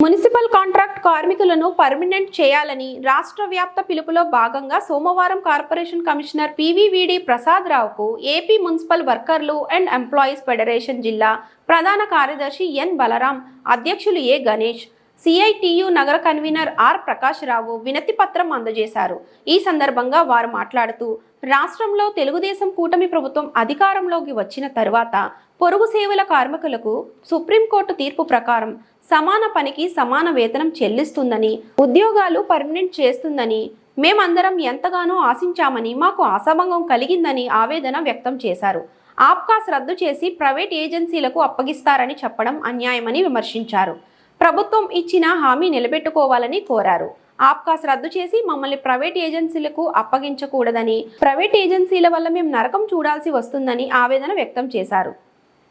Municipal contract కార్మికులను permanent చేయాలని రాష్ట్ర వ్యాప్త పిలుపులో భాగంగా సోమవారం కార్పొరేషన్ కమిషనర్ పివివిడి ప్రసాద్ రావుకు ఏపీ మున్సిపల్ వర్కర్లు అండ్ ఎంప్లాయీస్ ఫెడరేషన్ జిల్లా ప్రధాన కార్యదర్శి ఎన్ బలరాం, అధ్యక్షులు ఏ గణేష్, సిఐటియు నగర కన్వీనర్ ఆర్ ప్రకాష్ రావు వినతి పత్రం అందజేశారు. ఈ సందర్భంగా వారు మాట్లాడుతూ, రాష్ట్రంలో తెలుగుదేశం కూటమి ప్రభుత్వం అధికారంలోకి వచ్చిన తరువాత పొరుగు సేవల కార్మికులకు సుప్రీంకోర్టు తీర్పు ప్రకారం సమాన పనికి సమాన వేతనం చెల్లిస్తుందని, ఉద్యోగాలు పర్మనెంట్ చేస్తుందని మేమందరం ఎంతగానో ఆశించామని, మాకు ఆశాభంగం కలిగిందని ఆవేదన వ్యక్తం చేశారు. ఆప్కాస్ రద్దు చేసి ప్రైవేట్ ఏజెన్సీలకు అప్పగిస్తారని చెప్పడం అన్యాయమని విమర్శించారు. ప్రభుత్వం ఇచ్చిన హామీ నిలబెట్టుకోవాలని కోరారు. ఆప్కాస్ రద్దు చేసి మమ్మల్ని ప్రైవేట్ ఏజెన్సీలకు అప్పగించకూడదని, ప్రైవేట్ ఏజెన్సీల వల్ల మేము నరకం చూడాల్సి వస్తుందని ఆవేదన వ్యక్తం చేశారు.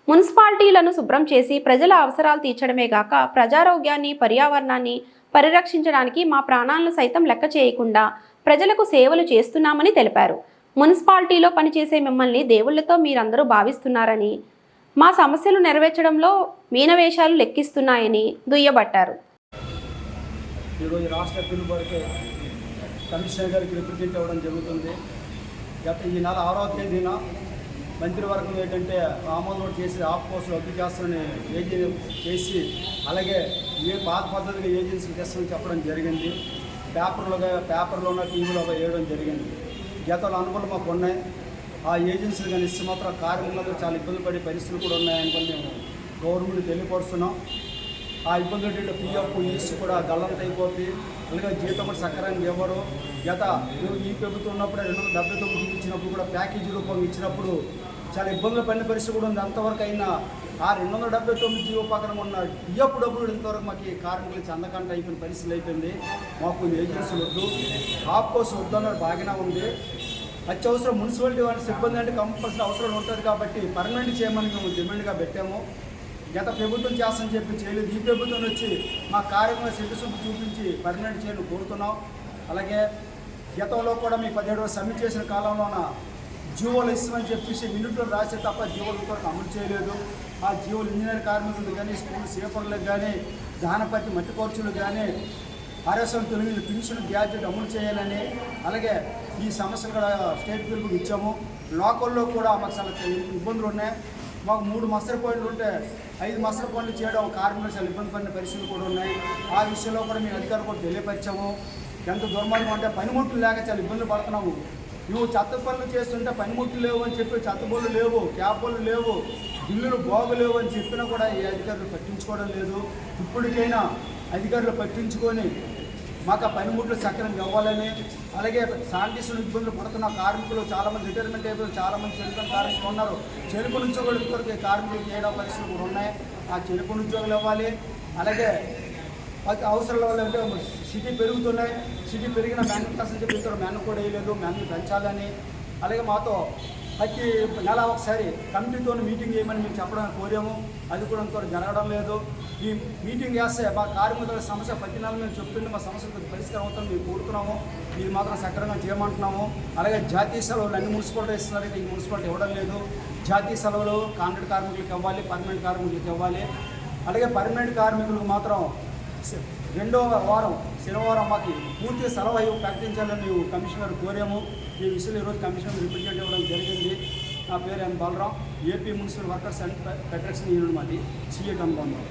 మున్సిపాలిటీలను శుభ్రం చేసి ప్రజల అవసరాలు తీర్చడమే గాక ప్రజారోగ్యాన్ని, పర్యావరణాన్ని పరిరక్షించడానికి మా ప్రాణాలను సైతం లెక్క చేయకుండా ప్రజలకు సేవలు చేస్తున్నామని తెలిపారు. మున్సిపాలిటీలో పనిచేసే మిమ్మల్ని దేవుళ్లతో మీరందరూ భావిస్తున్నారని, మా సమస్యలు నెరవేర్చడంలో మీనవేషాలు లెక్కిస్తున్నాయని దుయ్యబట్టారు. ఈరోజు రాష్ట్ర పిలుపుకే కమిషనర్ గారికి రిప్రజెంట్ అవ్వడం జరుగుతుంది. ఈ నెల 6వ తేదీన మంత్రివర్గం ఏంటంటే ఆమోదం చేసి ఆప్కోస్ రద్దు చేస్తామని చేసి, అలాగే ఏ పాత పద్ధతిగా ఏజెన్సీకి తెస్తామని చెప్పడం జరిగింది. పేపర్లోనో టీవీలో వేయడం జరిగింది. గతంలో అనుకూలం మాకు ఉన్నాయి. ఆ ఏజెన్సీలు కానీ ఇస్తే మాత్రం కార్మికులకు చాలా ఇబ్బంది పడే పరిస్థితులు కూడా ఉన్నాయని మేము గవర్నమెంట్ తెలియపరుస్తున్నాం. ఆ ఇబ్బందులు ఏంటంటే పిఎఫ్ ఈస్ట్ కూడా గల్లంత అయిపోతుంది. అలాగే జీతం కూడా సక్రమంగా ఇవ్వరు. ఈ ప్రభుత్వం ఉన్నప్పుడు 279 ఇచ్చినప్పుడు కూడా ప్యాకేజీ రూపంగా ఇచ్చినప్పుడు చాలా ఇబ్బందులు పడిన పరిస్థితి కూడా ఉంది. అంతవరకు అయినా ఆ 279 జీవో పక్కన ఉన్న పిఎఫ్ డబ్బులు ఇంతవరకు మాకు కార్మికులు అందకంట అయిపోయిన పరిస్థితులు అయిపోయింది. మాకు ఏజెన్సీలు వద్దు, ఆప్కోస్ వద్దు అన్నది బాగానే ఉంది. అత్యవసరం మున్సిపాలిటీ వాళ్ళ సిబ్బంది అంటే కంపల్సరీ అవసరం ఉంటుంది కాబట్టి పర్మనెంట్ చేయమని మేము డిమాండ్గా పెట్టాము. గత ప్రభుత్వం చేస్తామని చెప్పి చేయలేదు. ఈ ప్రభుత్వం వచ్చి మా కార్యక్రమం సిద్ధశుద్ధి చూపించి పర్మనెంట్ చేయని కోరుతున్నాం. అలాగే గతంలో కూడా మీ 17 రోజులు సబ్మిట్ చేసిన కాలంలోన జీవోలు ఇస్తామని చెప్పేసి మినిట్లో రాసే తప్ప జీవోలు ఇంతవరకు అమలు చేయలేదు. ఆ జీవోలు ఇంజనీర్ కార్మికులకు కానీ, స్కూల్ సేపర్లకు కానీ, దానపట్టి మట్టి ఖర్చులకు కానీ, ఆర్ఎస్ఎం తొలగిన పెన్షన్ గ్యాడ్జెట్ అమలు చేయాలని, అలాగే ఈ సమస్యలు కూడా స్టేట్ పిలుపుకి ఇచ్చాము. లోకల్లో కూడా మాకు చాలా ఇబ్బందులు ఉన్నాయి. మాకు 3 మస్తర్ పాయింట్లు ఉంటే 5 మస్తర్ పాయింట్లు చేయడం కార్మికులు చాలా ఇబ్బంది పడిన పరిస్థితులు కూడా ఉన్నాయి. ఆ విషయంలో కూడా మేము అధికారులు కూడా తెలియపరిచాము. ఎంత దుర్మార్గం అంటే పనిముట్లు లేక చాలా ఇబ్బందులు పడుతున్నాము. నువ్వు చెత్త పనులు చేస్తుంటే పనిముట్లు లేవు అని చెప్పి, చెత్త బోళ్ళు లేవు, క్యాబ్ బోళ్ళు లేవు, బిల్లులు బాగులేవు అని చెప్పినా కూడా ఈ అధికారులు పట్టించుకోవడం లేదు. ఇప్పటికైనా అధికారులు పట్టించుకొని మాకు ఆ పనిముట్లు సక్రమంగా ఇవ్వాలని, అలాగే శానిటేషన్ ఇబ్బందులు పడుతున్న కార్మికులు చాలామంది రిటైర్మెంట్ అయిపోయి చాలామంది చనిపోయిన కార్మికులు ఉన్నారు. చెరుకు ఉద్యోగుల కొరకు కార్మికులు చేయడం పరిస్థితులు కూడా ఉన్నాయి. ఆ చెరుకు ఉద్యోగులు ఇవ్వాలి. అలాగే అవసరాల వల్ల అంటే సిటీ పెరుగుతున్నాయి. సిటీ పెరిగిన మ్యానుఫ్యాక్చర్ చెప్పి మ్యాను కూడా వేయలేదు. మ్యాను పెంచాలని, అలాగే మాతో ప్రతి నెల ఒకసారి కమిటీతో మీటింగ్ చేయమని మేము చెప్పడానికి కోరాము. అది కూడా ఇంతవరకు జరగడం లేదు. ఈ మీటింగ్ చేస్తే మా కార్మికుల సమస్య ప్రతి నెల మేము చెప్తుంటే మా సమస్య పరిష్కారం అవుతుందని మేము కోరుతున్నాము. ఇది మాత్రం సక్రమంగా చేయమంటున్నాము. అలాగే జాతీయ సెలవులు అన్ని మున్సిపాలిటీ ఇస్తున్నారంటే ఈ మున్సిపాలిటీ ఇవ్వడం లేదు. జాతీయ సెలవులు కాంట్రాక్ట్ కార్మికులకు ఇవ్వాలి, పర్మనెంట్ కార్మికులకు ఇవ్వాలి. అలాగే పర్మనెంట్ కార్మికులకు మాత్రం 2వ వారం శనివారం మాకు పూర్తిగా సెలవు ప్రకటించాలని కమిషనర్ కోరాము. ఈ విషయంలో ఈరోజు కమిషనర్ రిప్రజెంట్ ఇవ్వడం జరిగింది. నా పేరు N Balaram, AP municipal workers and federation union మాది, సిఐ అనుబంధం.